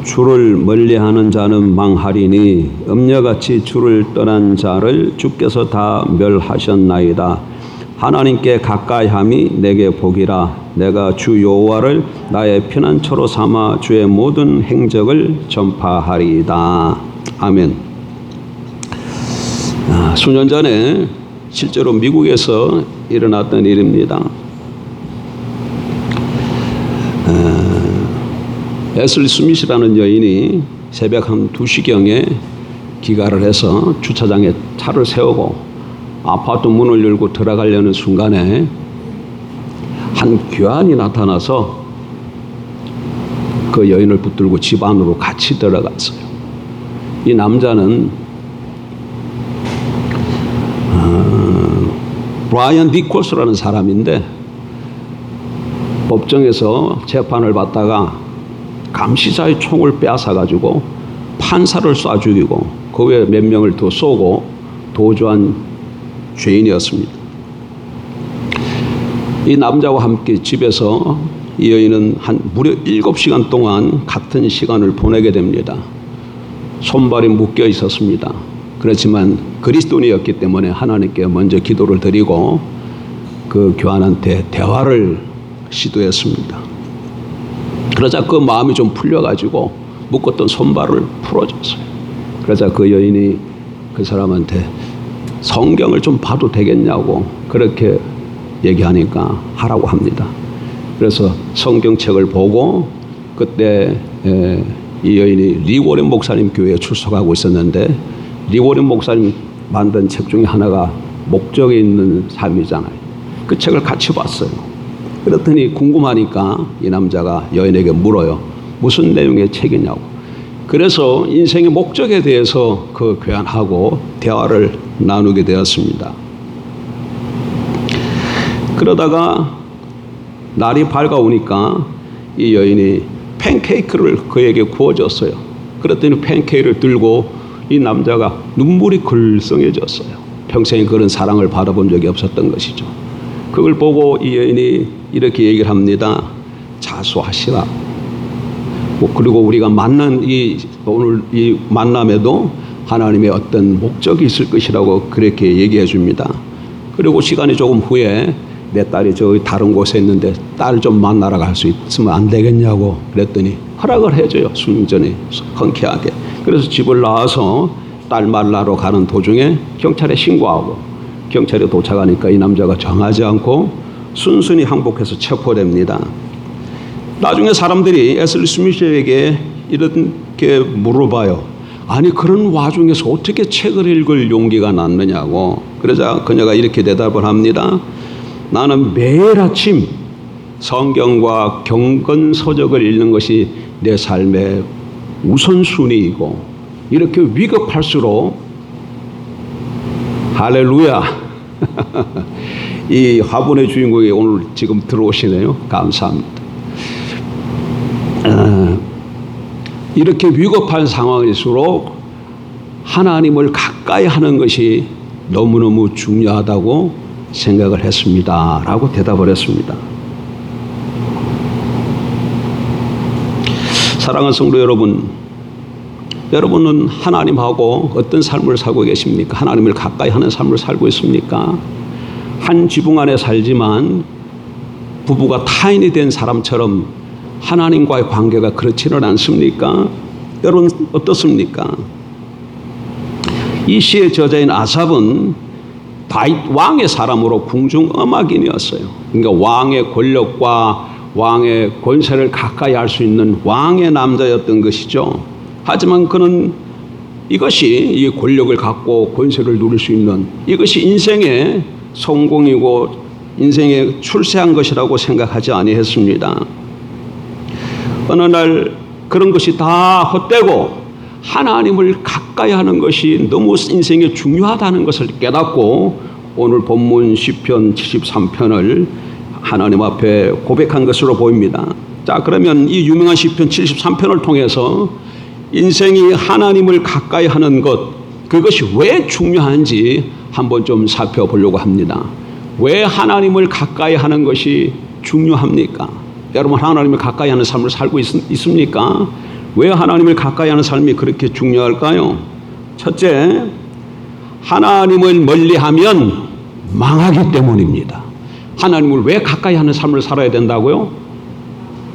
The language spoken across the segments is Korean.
주를 멀리하는 자는 망하리니 음녀같이 주를 떠난 자를 주께서 다 멸하셨나이다. 하나님께 가까이함이 내게 복이라. 내가 주 여호와를 나의 피난처로 삼아 주의 모든 행적을 전파하리이다. 아멘. 수년 전에 실제로 미국에서 일어났던 일입니다. 에슬리 스미스라는 여인이 새벽 한 2시경에 기가를 해서 주차장에 차를 세우고 아파트 문을 열고 들어가려는 순간에 한 괴한이 나타나서 그 여인을 붙들고 집 안으로 같이 들어갔어요. 이 남자는 브라이언 니콜스라는 사람인데 법정에서 재판을 받다가 감시자의 총을 빼앗아가지고 판사를 쏴 죽이고 그 외에 몇 명을 더 쏘고 도주한 죄인이었습니다. 이 남자와 함께 집에서 이 여인은 무려 7시간 동안 같은 시간을 보내게 됩니다. 손발이 묶여 있었습니다. 그렇지만 그리스도인이었기 때문에 하나님께 먼저 기도를 드리고 그 교환한테 대화를 시도했습니다. 그러자 그 마음이 좀 풀려가지고 묶었던 손발을 풀어줬어요. 그러자 그 여인이 그 사람한테 성경을 좀 봐도 되겠냐고 그렇게 얘기하니까 하라고 합니다. 그래서 성경책을 보고 그때 이 여인이 리워렌 목사님 교회에 출석하고 있었는데 리워렌 목사님 만든 책 중에 하나가 목적에 있는 삶이잖아요. 그 책을 같이 봤어요. 그랬더니 궁금하니까 이 남자가 여인에게 물어요. 무슨 내용의 책이냐고. 그래서 인생의 목적에 대해서 그 교환하고 대화를 나누게 되었습니다. 그러다가 날이 밝아오니까 이 여인이 팬케이크를 그에게 구워줬어요. 그랬더니 팬케이크를 들고 이 남자가 눈물이 글썽해졌어요. 평생에 그런 사랑을 받아본 적이 없었던 것이죠. 그걸 보고 이 여인이 이렇게 얘기를 합니다. 자수하시라. 그리고 우리가 만난 오늘 이 만남에도 하나님의 어떤 목적이 있을 것이라고 그렇게 얘기해 줍니다. 그리고 시간이 조금 후에 내 딸이 저기 다른 곳에 있는데 딸 좀 만나러 갈 수 있으면 안 되겠냐고 그랬더니 허락을 해줘요. 순전히 흔쾌하게. 그래서 집을 나와서 딸 만나러 가는 도중에 경찰에 신고하고 경찰에 도착하니까 이 남자가 정하지 않고 순순히 항복해서 체포됩니다. 나중에 사람들이 에슬리 스미스에게 이렇게 물어봐요. 아니 그런 와중에서 어떻게 책을 읽을 용기가 났느냐고. 그러자 그녀가 이렇게 대답을 합니다. 나는 매일 아침 성경과 경건서적을 읽는 것이 내 삶의 우선순위이고 이렇게 위급할수록 할렐루야 이 화분의 주인공이 오늘 지금 들어오시네요. 감사합니다. 이렇게 위급한 상황일수록 하나님을 가까이 하는 것이 너무너무 중요하다고 생각을 했습니다. 라고 대답을 했습니다. 사랑하는 성도 여러분, 여러분은 하나님하고 어떤 삶을 살고 계십니까? 하나님을 가까이 하는 삶을 살고 있습니까? 한 지붕 안에 살지만 부부가 타인이 된 사람처럼 하나님과의 관계가 그렇지는 않습니까? 여러분 어떻습니까? 이 시의 저자인 아삽은 다윗 왕의 사람으로 궁중엄하인이었어요. 그러니까 왕의 권력과 왕의 권세를 가까이 할 수 있는 왕의 남자였던 것이죠. 하지만 그는 이것이 이 권력을 갖고 권세를 누릴 수 있는 이것이 인생의 성공이고 인생의 출세한 것이라고 생각하지 아니했습니다. 어느 날 그런 것이 다 헛되고 하나님을 가까이 하는 것이 너무 인생에 중요하다는 것을 깨닫고 오늘 본문 시편 73편을 하나님 앞에 고백한 것으로 보입니다. 자, 그러면 이 유명한 시편 73편을 통해서 인생이 하나님을 가까이 하는 것, 그것이 왜 중요한지 한번 좀 살펴보려고 합니다. 왜 하나님을 가까이 하는 것이 중요합니까? 여러분 하나님을 가까이 하는 삶을 살고 있습니까? 왜 하나님을 가까이 하는 삶이 그렇게 중요할까요? 첫째, 하나님을 멀리하면 망하기 때문입니다. 하나님을 왜 가까이 하는 삶을 살아야 된다고요?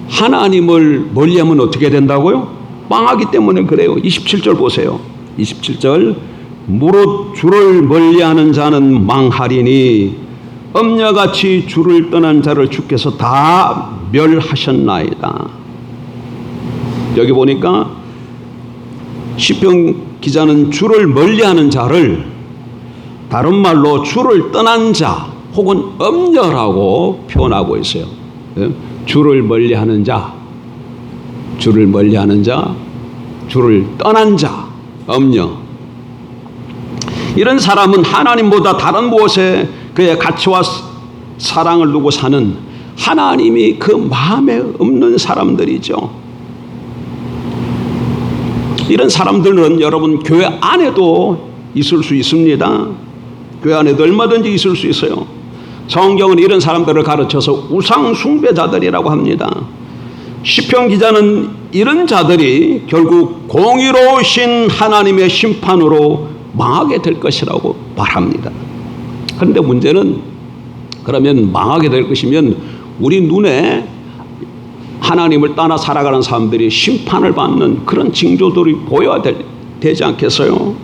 하나님을 멀리하면 어떻게 된다고요? 망하기 때문에 그래요. 27절 보세요. 27절, 무릇 주를 멀리하는 자는 망하리니 엄녀같이 주를 떠난 자를 주께서 다 멸하셨나이다. 여기 보니까 시편 기자는 주를 멀리하는 자를 다른 말로 주를 떠난 자 혹은 엄녀라고 표현하고 있어요. 주를 멀리하는 자, 주를 멀리하는 자, 주를 떠난 자, 엄녀. 이런 사람은 하나님보다 다른 무엇에 그의 가치와 사랑을 두고 사는 하나님이 그 마음에 없는 사람들이죠. 이런 사람들은 여러분 교회 안에도 있을 수 있습니다. 교회 안에도 얼마든지 있을 수 있어요. 성경은 이런 사람들을 가르쳐서 우상 숭배자들이라고 합니다. 시편 기자는 이런 자들이 결국 공의로우신 하나님의 심판으로 망하게 될 것이라고 말합니다. 그런데 문제는 그러면 망하게 될 것이면 우리 눈에 하나님을 떠나 살아가는 사람들이 심판을 받는 그런 징조들이 보여야 되지 않겠어요?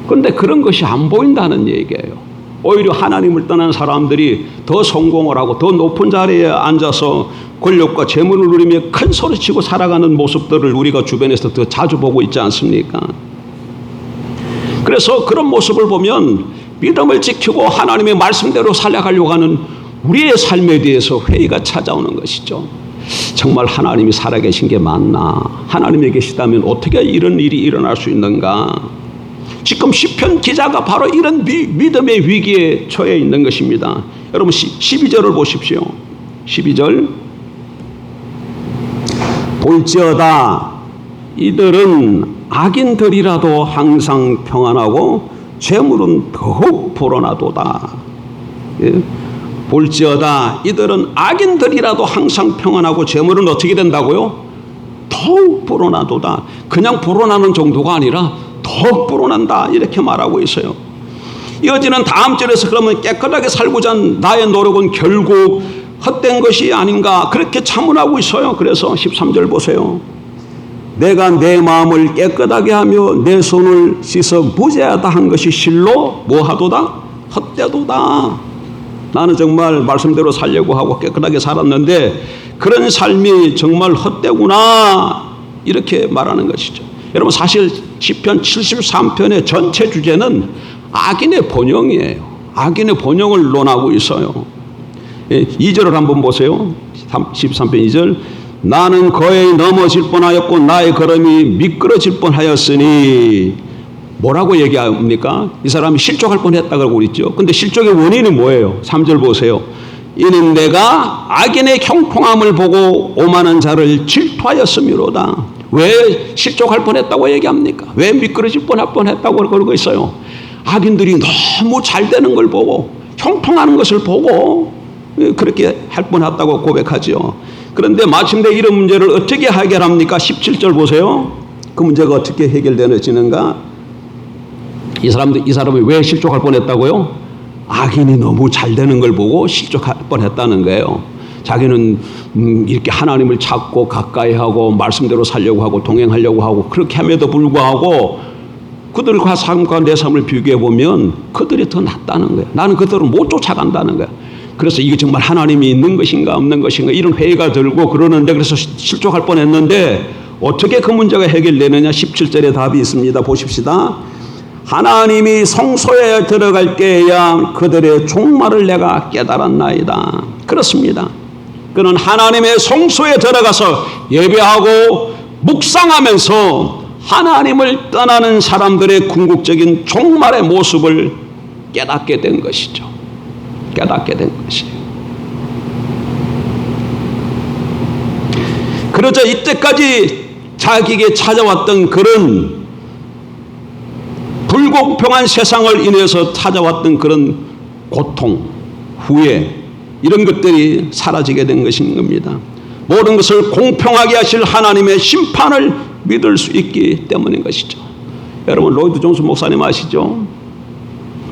그런데 그런 것이 안 보인다는 얘기예요. 오히려 하나님을 떠난 사람들이 더 성공을 하고 더 높은 자리에 앉아서 권력과 재물을 누리며 큰 소리치고 살아가는 모습들을 우리가 주변에서 더 자주 보고 있지 않습니까? 그래서 그런 모습을 보면 믿음을 지키고 하나님의 말씀대로 살아가려고 하는 우리의 삶에 대해서 회의가 찾아오는 것이죠. 정말 하나님이 살아계신 게 맞나? 하나님이 계시다면 어떻게 이런 일이 일어날 수 있는가? 지금 시편 기자가 바로 이런 믿음의 위기에 처해 있는 것입니다. 여러분 12절을 보십시오. 12절, 볼지어다 이들은 악인들이라도 항상 평안하고 재물은 더욱 불어나도다. 예? 볼지어다 이들은 악인들이라도 항상 평안하고 재물은 어떻게 된다고요? 더욱 불어나도다. 그냥 불어나는 정도가 아니라 더욱 불어난다 이렇게 말하고 있어요. 이어지는 다음 절에서 그러면 깨끗하게 살고자 한 나의 노력은 결국 헛된 것이 아닌가 그렇게 참문하고 있어요. 그래서 13절 보세요. 내가 내 마음을 깨끗하게 하며 내 손을 씻어 무죄하다 한 것이 실로 뭐하도다? 헛되도다. 나는 정말 말씀대로 살려고 하고 깨끗하게 살았는데 그런 삶이 정말 헛되구나 이렇게 말하는 것이죠. 여러분 사실 시편 73편의 전체 주제는 악인의 번영이에요. 악인의 번영을 논하고 있어요. 2절을 한번 보세요. 13편 2절, 나는 거의 넘어질 뻔하였고 나의 걸음이 미끄러질 뻔하였으니 뭐라고 얘기합니까? 이 사람이 실족할 뻔했다고 그랬죠. 근데 실족의 원인은 뭐예요? 3절 보세요. 이는 내가 악인의 형통함을 보고 오만한 자를 질투하였음이로다. 왜 실족할 뻔했다고 얘기합니까? 왜 미끄러질 뻔했다고 그러고 있어요? 악인들이 너무 잘 되는 걸 보고 형통하는 것을 보고 그렇게 할 뻔했다고 고백하죠. 그런데 마침내 이런 문제를 어떻게 해결합니까? 17절 보세요. 그 문제가 어떻게 해결되어지는가? 이 사람이 왜 실족할 뻔했다고요? 악인이 너무 잘 되는 걸 보고 실족할 뻔했다는 거예요. 자기는 이렇게 하나님을 찾고 가까이 하고 말씀대로 살려고 하고 동행하려고 하고 그렇게 함에도 불구하고 그들과 삶과 내 삶을 비교해 보면 그들이 더 낫다는 거예요. 나는 그들을 못 쫓아간다는 거예요. 그래서 이게 정말 하나님이 있는 것인가 없는 것인가 이런 회의가 들고 그러는데 그래서 실족할 뻔했는데 어떻게 그 문제가 해결되느냐? 17절에 답이 있습니다. 보십시다. 하나님이 성소에 들어갈 때에야 그들의 종말을 내가 깨달았나이다. 그렇습니다. 그는 하나님의 성소에 들어가서 예배하고 묵상하면서 하나님을 떠나는 사람들의 궁극적인 종말의 모습을 깨닫게 된 것이죠. 깨닫게 된 것이에요. 그러자 이때까지 자기에게 찾아왔던 그런 불공평한 세상을 인해서 찾아왔던 그런 고통, 후회 이런 것들이 사라지게 된 것인 겁니다. 모든 것을 공평하게 하실 하나님의 심판을 믿을 수 있기 때문인 것이죠. 여러분, 로이드 존슨 목사님 아시죠?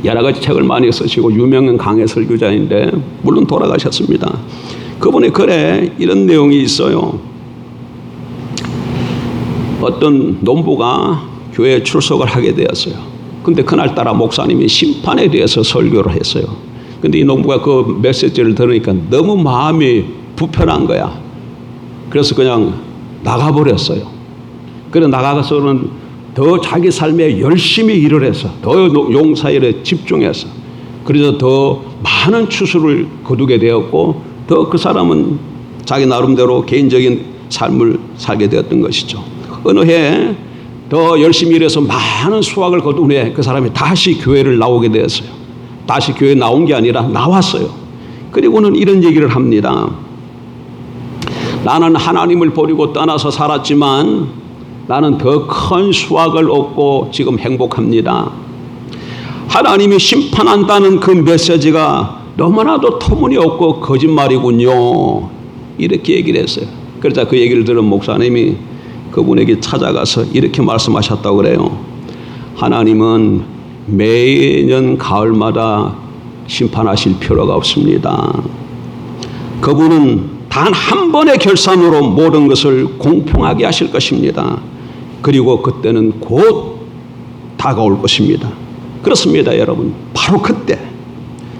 여러 가지 책을 많이 쓰시고 유명한 강해 설교자인데 물론 돌아가셨습니다. 그분의 글에 이런 내용이 있어요. 어떤 농부가 교회에 출석을 하게 되었어요. 근데 그날따라 목사님이 심판에 대해서 설교를 했어요. 근데 이 농부가 그 메시지를 들으니까 너무 마음이 불편한 거야. 그래서 그냥 나가버렸어요. 그래 나가서는 더 자기 삶에 열심히 일을 해서 더 용사일에 집중해서 그래서 더 많은 추수를 거두게 되었고 더 그 사람은 자기 나름대로 개인적인 삶을 살게 되었던 것이죠. 어느 해에 더 열심히 일해서 많은 수확을 거둔 후에 그 사람이 다시 교회를 나오게 되었어요. 다시 교회에 나온 게 아니라 나왔어요. 그리고는 이런 얘기를 합니다. 나는 하나님을 버리고 떠나서 살았지만 나는 더 큰 수확을 얻고 지금 행복합니다. 하나님이 심판한다는 그 메시지가 너무나도 터무니없고 거짓말이군요. 이렇게 얘기를 했어요. 그러자 그 얘기를 들은 목사님이 그분에게 찾아가서 이렇게 말씀하셨다고 그래요. 하나님은 매년 가을마다 심판하실 필요가 없습니다. 그분은 단 한 번의 결산으로 모든 것을 공평하게 하실 것입니다. 그리고 그때는 곧 다가올 것입니다. 그렇습니다, 여러분. 바로 그때,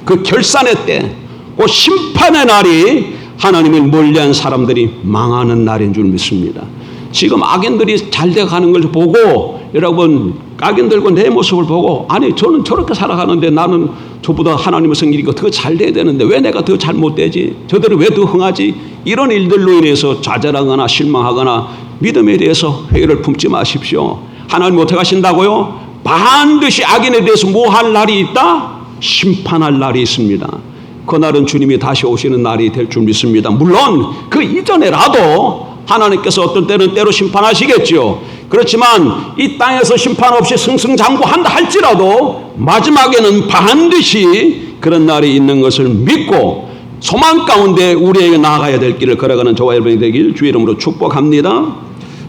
그 결산의 때, 그 심판의 날이 하나님을 멀리한 사람들이 망하는 날인 줄 믿습니다. 지금 악인들이 잘 돼가는 걸 보고 여러분 악인들과 내 모습을 보고 아니 저는 저렇게 살아가는데 나는 저보다 하나님의 성일이고 더 잘 돼야 되는데 왜 내가 더 잘못되지? 저들은 왜 더 흥하지? 이런 일들로 인해서 좌절하거나 실망하거나 믿음에 대해서 회의를 품지 마십시오. 하나님 어떻게 하신다고요? 반드시 악인에 대해서 뭐 할 날이 있다? 심판할 날이 있습니다. 그날은 주님이 다시 오시는 날이 될 줄 믿습니다. 물론 그 이전에라도 하나님께서 어떤 때는 때로 심판하시겠지요. 그렇지만 이 땅에서 심판 없이 승승장구한다 할지라도 마지막에는 반드시 그런 날이 있는 것을 믿고 소망 가운데 우리에게 나아가야 될 길을 걸어가는 저와 여러분이 되길 주의 이름으로 축복합니다.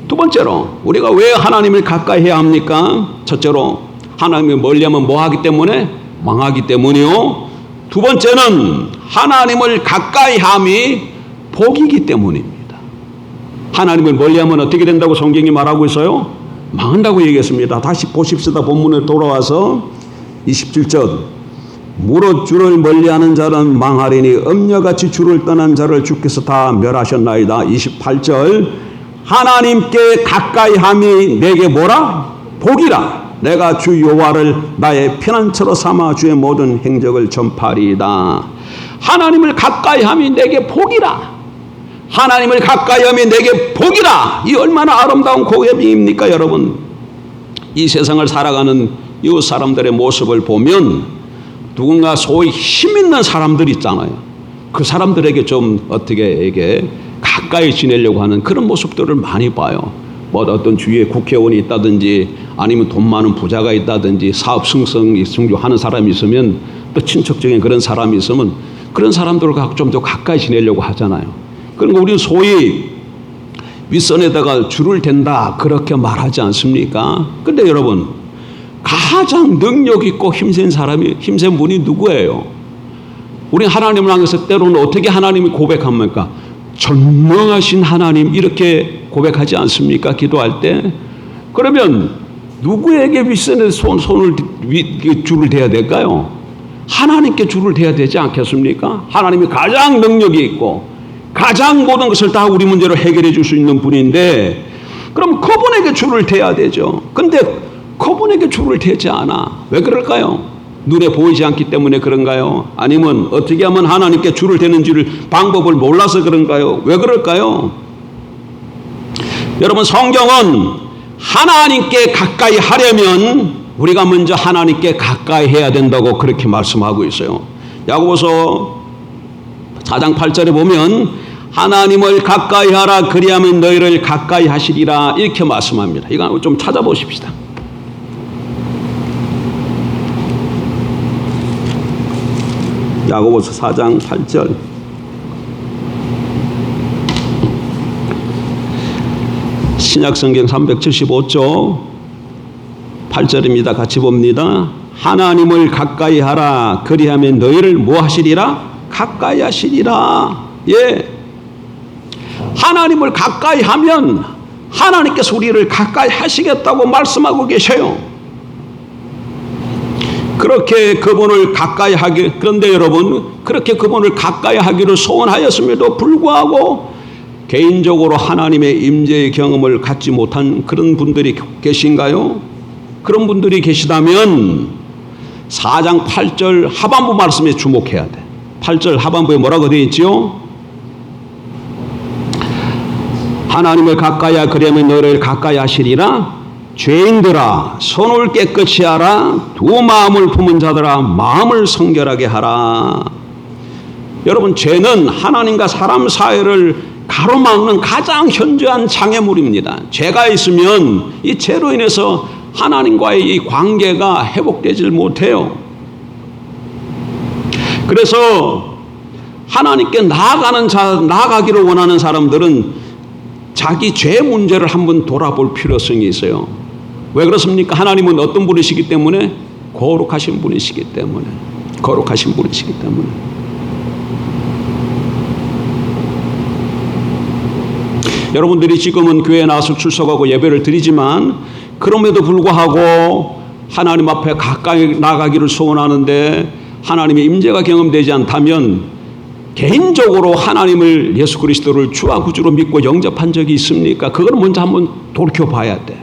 두 번째로 우리가 왜 하나님을 가까이 해야 합니까? 첫째로 하나님을 멀리하면 뭐하기 때문에? 망하기 때문이요. 두 번째는 하나님을 가까이 함이 복이기 때문입니다. 하나님을 멀리하면 어떻게 된다고 성경이 말하고 있어요? 망한다고 얘기했습니다. 다시 보십시다. 본문에 돌아와서 27절 무릇 주를 멀리하는 자는 망하리니 엄녀같이 주를 떠난 자를 주께서 다 멸하셨나이다. 28절 하나님께 가까이 함이 내게 뭐라? 복이라. 내가 주 여호와를 나의 피난처로 삼아 주의 모든 행적을 전파리이다. 하나님을 가까이 함이 내게 복이라. 하나님을 가까이 하면 내게 복이라. 이 얼마나 아름다운 고백입니까 여러분. 이 세상을 살아가는 이웃 사람들의 모습을 보면 누군가 소위 힘 있는 사람들 있잖아요. 그 사람들에게 좀 어떻게 이게 가까이 지내려고 하는 그런 모습들을 많이 봐요. 뭐 어떤 주위에 국회의원이 있다든지 아니면 돈 많은 부자가 있다든지 사업 승승하는 사람이 있으면 또 친척적인 그런 사람이 있으면 그런 사람들과 좀 더 가까이 지내려고 하잖아요. 그러니까 우리는 소위 윗선에다가 줄을 댄다 그렇게 말하지 않습니까? 근데 여러분 가장 능력 있고 힘센 사람이 힘센 분이 누구예요? 우리 하나님을 향해서 때로는 어떻게 하나님이 고백합니까? 전능하신 하나님 이렇게 고백하지 않습니까? 기도할 때. 그러면 누구에게 윗선에 손을 줄을 대야 될까요? 하나님께 줄을 대야 되지 않겠습니까? 하나님이 가장 능력이 있고 가장 모든 것을 다 우리 문제로 해결해 줄 수 있는 분인데 그럼 그분에게 줄을 대야 되죠. 근데 그분에게 줄을 대지 않아. 왜 그럴까요? 눈에 보이지 않기 때문에 그런가요? 아니면 어떻게 하면 하나님께 줄을 대는지를 방법을 몰라서 그런가요? 왜 그럴까요? 여러분 성경은 하나님께 가까이 하려면 우리가 먼저 하나님께 가까이 해야 된다고 그렇게 말씀하고 있어요. 야고보서 4장 8절에 보면 하나님을 가까이 하라 그리하면 너희를 가까이 하시리라 이렇게 말씀합니다. 이거 좀 찾아보십시다. 야고보서 4장 8절 신약성경 375쪽 8절입니다. 같이 봅니다. 하나님을 가까이 하라. 그리하면 너희를 뭐 하시리라? 가까이 하시리라. 예. 하나님을 가까이 하면 하나님께서 우리를 가까이 하시겠다고 말씀하고 계셔요. 그렇게 그분을 가까이 하기, 그런데 여러분, 그렇게 그분을 가까이 하기를 소원하였음에도 불구하고 개인적으로 하나님의 임재의 경험을 갖지 못한 그런 분들이 계신가요? 그런 분들이 계시다면 4장 8절 하반부 말씀에 주목해야 돼. 8절 하반부에 뭐라고 되어 있지요? 하나님을 가까이 하라. 그러면 너를 가까이 하시리라. 죄인들아 손을 깨끗이 하라. 두 마음을 품은 자들아 마음을 성결하게 하라. 여러분, 죄는 하나님과 사람 사이를 가로막는 가장 현저한 장애물입니다. 죄가 있으면 이 죄로 인해서 하나님과의 이 관계가 회복되질 못해요. 그래서 하나님께 나아가기를 원하는 사람들은 자기 죄 문제를 한번 돌아볼 필요성이 있어요. 왜 그렇습니까? 하나님은 어떤 분이시기 때문에? 거룩하신 분이시기 때문에. 거룩하신 분이시기 때문에. 여러분들이 지금은 교회에 나와서 출석하고 예배를 드리지만 그럼에도 불구하고 하나님 앞에 가까이 나가기를 소원하는데 하나님의 임재가 경험되지 않다면 개인적으로 하나님을 예수 그리스도를 주와 구주로 믿고 영접한 적이 있습니까? 그걸 먼저 한번 돌이켜봐야 돼.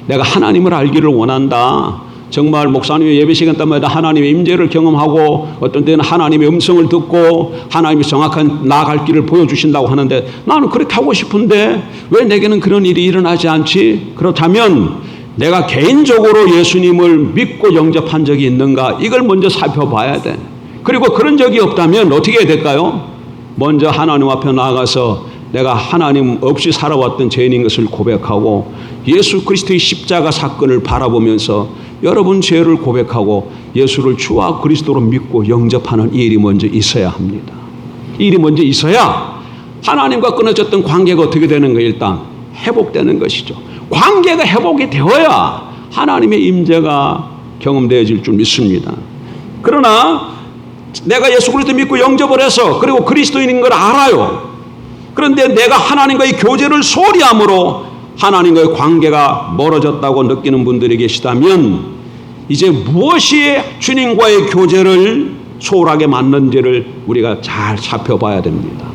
내가 하나님을 알기를 원한다. 정말 목사님의 예배 시간 때마다 하나님의 임재를 경험하고 어떤 때는 하나님의 음성을 듣고 하나님이 정확한 나아갈 길을 보여주신다고 하는데 나는 그렇게 하고 싶은데 왜 내게는 그런 일이 일어나지 않지? 그렇다면 내가 개인적으로 예수님을 믿고 영접한 적이 있는가? 이걸 먼저 살펴봐야 돼. 그리고 그런 적이 없다면 어떻게 해야 될까요? 먼저 하나님 앞에 나아가서 내가 하나님 없이 살아왔던 죄인인 것을 고백하고 예수 그리스도의 십자가 사건을 바라보면서 여러분 죄를 고백하고 예수를 주와 그리스도로 믿고 영접하는 이 일이 먼저 있어야 합니다. 이 일이 먼저 있어야 하나님과 끊어졌던 관계가 어떻게 되는 거예요? 일단 회복되는 것이죠. 관계가 회복이 되어야 하나님의 임재가 경험되어질 줄 믿습니다. 그러나 내가 예수 그리스도 믿고 영접을 해서 그리고 그리스도인인 걸 알아요. 그런데 내가 하나님과의 교제를 소홀히 함으로 하나님과의 관계가 멀어졌다고 느끼는 분들이 계시다면 이제 무엇이 주님과의 교제를 소홀하게 만든지를 우리가 잘 살펴봐야 됩니다.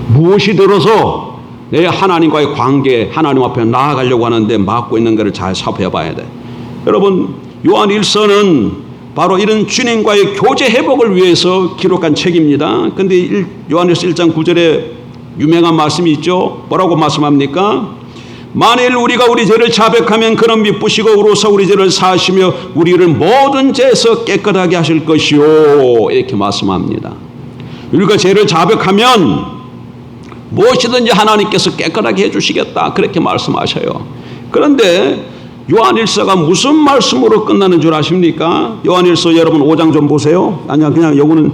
무엇이 들어서 내 하나님과의 관계, 하나님 앞에 나아가려고 하는데 막고 있는 것을 잘 살펴봐야 돼. 여러분, 요한 1서는 바로 이런 주님과의 교제 회복을 위해서 기록한 책입니다. 그런데 요한일서 1장 9절에 유명한 말씀이 있죠. 뭐라고 말씀합니까? 만일 우리가 우리 죄를 자백하면 그는 미쁘시고 의로우사 우리 죄를 사하시며 우리를 모든 죄에서 깨끗하게 하실 것이요. 이렇게 말씀합니다. 우리가 죄를 자백하면 무엇이든지 하나님께서 깨끗하게 해주시겠다. 그렇게 말씀하셔요. 그런데 요한일서가 무슨 말씀으로 끝나는 줄 아십니까? 요한일서 여러분 5장 좀 보세요. 아니야, 그냥 요거는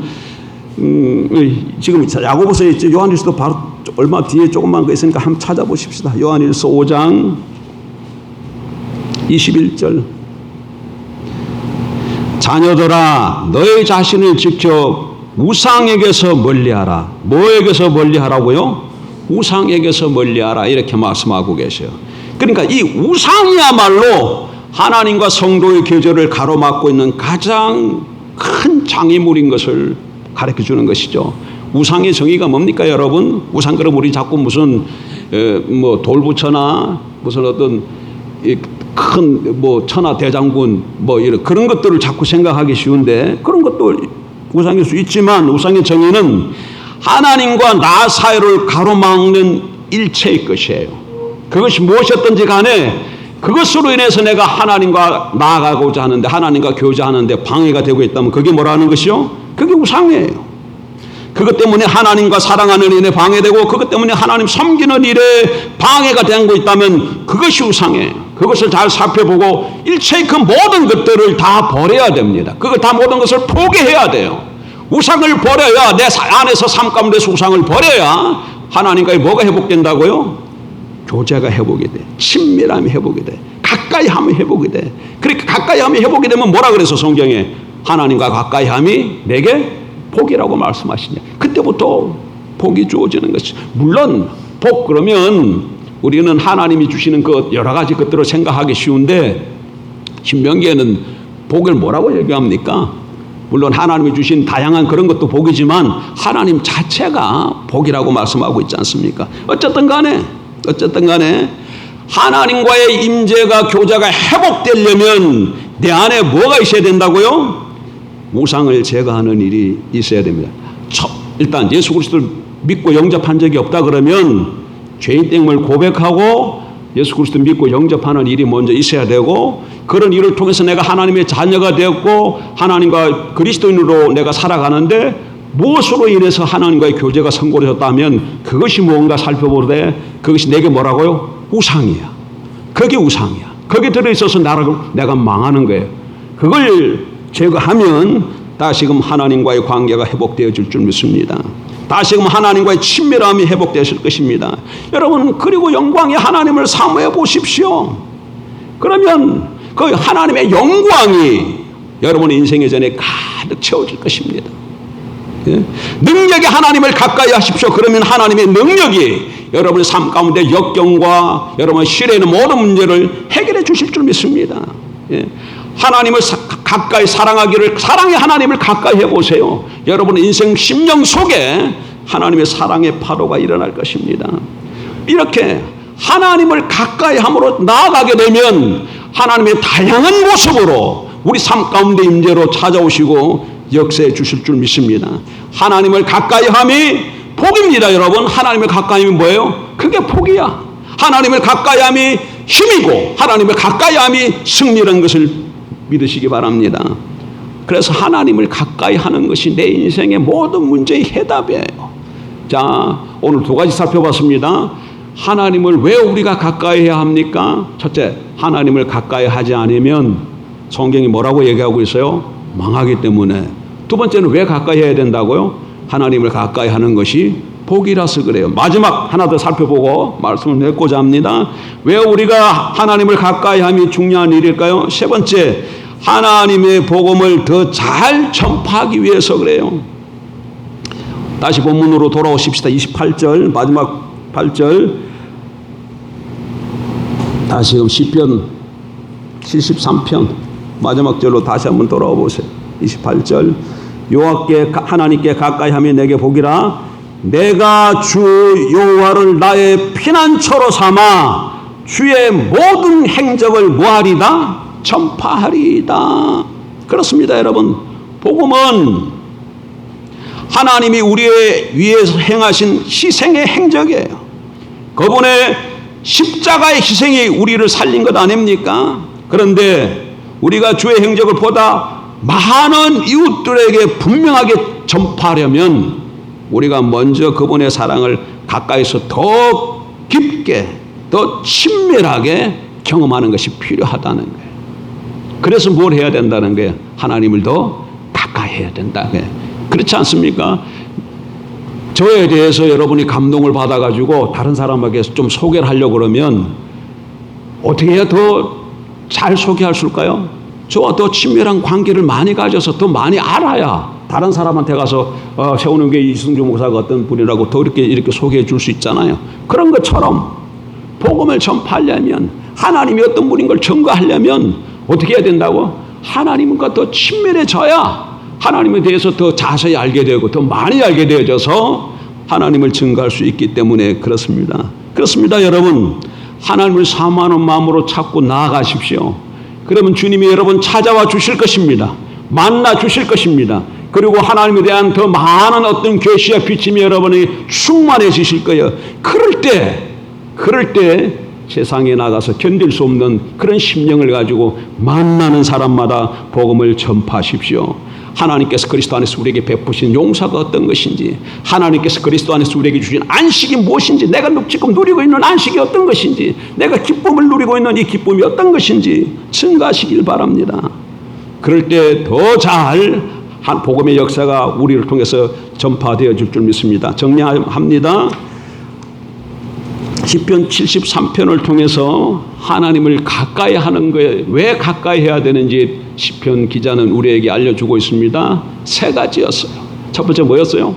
지금 야고보서에 있죠. 요한일서도 바로 얼마 뒤에 조금만 거 있으니까 한번 찾아보십시다. 요한일서 5장 21절. 자녀들아 너희 자신을 지켜 우상에게서 멀리하라. 뭐에게서 멀리하라고요? 우상에게서 멀리하라. 이렇게 말씀하고 계세요. 그러니까 이 우상이야말로 하나님과 성도의 교제를 가로막고 있는 가장 큰 장애물인 것을 가르쳐주는 것이죠. 우상의 정의가 뭡니까, 여러분? 우상 그럼 우리 자꾸 무슨 뭐 돌부처나 무슨 어떤 큰 뭐 천하 대장군 뭐 이런 그런 것들을 자꾸 생각하기 쉬운데 그런 것도 우상일 수 있지만 우상의 정의는 하나님과 나 사이를 가로막는 일체의 것이에요. 그것이 무엇이었든지 간에 그것으로 인해서 내가 하나님과 나아가고자 하는데 하나님과 교제하는데 방해가 되고 있다면 그게 뭐라는 것이요? 그게 우상이에요. 그것 때문에 하나님과 사랑하는 일에 방해되고 그것 때문에 하나님 섬기는 일에 방해가 되고 있다면 그것이 우상이에요. 그것을 잘 살펴보고 일체의 그 모든 것들을 다 버려야 됩니다. 그걸 다 모든 것을 포기해야 돼요. 우상을 버려야 내 안에서 삶 가운데서 우상을 버려야 하나님과의 뭐가 회복된다고요? 교제가 회복이 돼. 친밀함이 회복이 돼. 가까이 하면 회복이 돼. 그렇게 가까이 하면 회복이 되면 뭐라 그래서 성경에 하나님과 가까이 함이 내게 복이라고 말씀하시냐. 그때부터 복이 주어지는 것이. 물론 복 그러면 우리는 하나님이 주시는 그 여러 가지 것들을 생각하기 쉬운데 신명기에는 복을 뭐라고 얘기합니까? 물론 하나님이 주신 다양한 그런 것도 복이지만 하나님 자체가 복이라고 말씀하고 있지 않습니까? 어쨌든 간에 하나님과의 임재가 교제가 회복되려면 내 안에 뭐가 있어야 된다고요? 우상을 제거하는 일이 있어야 됩니다. 일단 예수 그리스도를 믿고 영접한 적이 없다 그러면 죄인됨을 고백하고 예수 그리스도 믿고 영접하는 일이 먼저 있어야 되고, 그런 일을 통해서 내가 하나님의 자녀가 되었고 하나님과 그리스도인으로 내가 살아가는데 무엇으로 인해서 하나님과의 교제가 성공해졌다면 그것이 무언가 살펴보되 그것이 내게 뭐라고요? 우상이야. 그게 우상이야. 거기에 들어있어서 내가 망하는 거예요. 그걸 제거하면 다시금 하나님과의 관계가 회복되어질 줄 믿습니다. 다시금 하나님과의 친밀함이 회복되실 것입니다. 여러분, 그리고 영광의 하나님을 사모해 보십시오. 그러면 그 하나님의 영광이 여러분의 인생의 전에 가득 채워질 것입니다. 예? 능력이 하나님을 가까이 하십시오. 그러면 하나님의 능력이 여러분의 삶 가운데 역경과 여러분의 시대에 있는 모든 문제를 해결해 주실 줄 믿습니다. 예? 하나님을 가까이 사랑하기를, 사랑의 하나님을 가까이 해보세요. 여러분의 인생 심령 속에 하나님의 사랑의 파도가 일어날 것입니다. 이렇게 하나님을 가까이 함으로 나아가게 되면 하나님의 다양한 모습으로 우리 삶 가운데 임재로 찾아오시고 역사해 주실 줄 믿습니다. 하나님을 가까이 함이 복입니다. 여러분, 하나님을 가까이 함이 뭐예요? 그게 복이야. 하나님을 가까이 함이 힘이고 하나님을 가까이 함이 승리라는 것을 믿으시기 바랍니다. 그래서 하나님을 가까이 하는 것이 내 인생의 모든 문제의 해답이에요. 자, 오늘 두 가지 살펴봤습니다. 하나님을 왜 우리가 가까이 해야 합니까? 첫째, 하나님을 가까이 하지 않으면 성경이 뭐라고 얘기하고 있어요? 망하기 때문에. 두 번째는 왜 가까이 해야 된다고요? 하나님을 가까이 하는 것이 복이라서 그래요. 마지막 하나 더 살펴보고 말씀을 맺고자 합니다. 왜 우리가 하나님을 가까이 함이 중요한 일일까요? 세 번째, 하나님의 복음을 더 잘 전파하기 위해서 그래요. 다시 본문으로 돌아오십시다. 28절 마지막 8절 다시금 시편 73편 마지막 절로 다시 한번 돌아와 보세요. 28절 여호와께 하나님께 가까이 하면 내게 복이라. 내가 주 여호와를 나의 피난처로 삼아 주의 모든 행적을 뭐하리다? 전파하리이다. 그렇습니다. 여러분, 복음은 하나님이 우리의 위해서 행하신 희생의 행적이에요. 그분의 십자가의 희생이 우리를 살린 것 아닙니까? 그런데 우리가 주의 행적을 보다 많은 이웃들에게 분명하게 전파하려면 우리가 먼저 그분의 사랑을 가까이서 더 깊게, 더 친밀하게 경험하는 것이 필요하다는 거예요. 그래서 뭘 해야 된다는 거예요? 하나님을 더 가까이 해야 된다. 그렇지 않습니까? 저에 대해서 여러분이 감동을 받아가지고 다른 사람에게 좀 소개를 하려고 그러면 어떻게 해야 더 잘 소개할 수 있을까요? 저와 더 친밀한 관계를 많이 가져서 더 많이 알아야 다른 사람한테 가서 세우는교회 이승주 목사가 어떤 분이라고 더 이렇게 소개해 줄 수 있잖아요. 그런 것처럼 복음을 전파하려면, 하나님이 어떤 분인 걸 증거하려면 어떻게 해야 된다고? 하나님과 더 친밀해져야 하나님에 대해서 더 자세히 알게 되고 더 많이 알게 되어져서 하나님을 증거할 수 있기 때문에 그렇습니다. 그렇습니다. 여러분, 하나님을 사모하는 마음으로 찾고 나아가십시오. 그러면 주님이 여러분 찾아와 주실 것입니다. 만나 주실 것입니다. 그리고 하나님에 대한 더 많은 어떤 계시와 비침이 여러분이 충만해지실 거예요. 그럴 때 세상에 나가서 견딜 수 없는 그런 심령을 가지고 만나는 사람마다 복음을 전파하십시오. 하나님께서 그리스도 안에서 우리에게 베푸신 용서가 어떤 것인지, 하나님께서 그리스도 안에서 우리에게 주신 안식이 무엇인지, 내가 지금 누리고 있는 안식이 어떤 것인지, 내가 기쁨을 누리고 있는 이 기쁨이 어떤 것인지 증거하시길 바랍니다. 그럴 때 더 잘 복음의 역사가 우리를 통해서 전파되어질 줄 믿습니다. 정리합니다. 시편 73편을 통해서 하나님을 가까이 하는 거에 왜 가까이 해야 되는지 시편 기자는 우리에게 알려주고 있습니다. 세 가지였어요. 첫 번째 뭐였어요?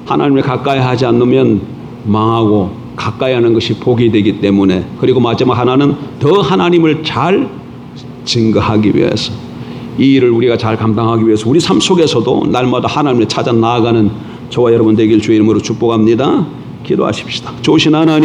하나님을 가까이 하지 않으면 망하고 가까이 하는 것이 복이 되기 때문에, 그리고 마지막 하나는 더 하나님을 잘 증거하기 위해서, 이 일을 우리가 잘 감당하기 위해서 우리 삶 속에서도 날마다 하나님을 찾아 나아가는 저와 여러분 되길 주의 이름으로 축복합니다. 기도하십시다. 좋으신 하나님,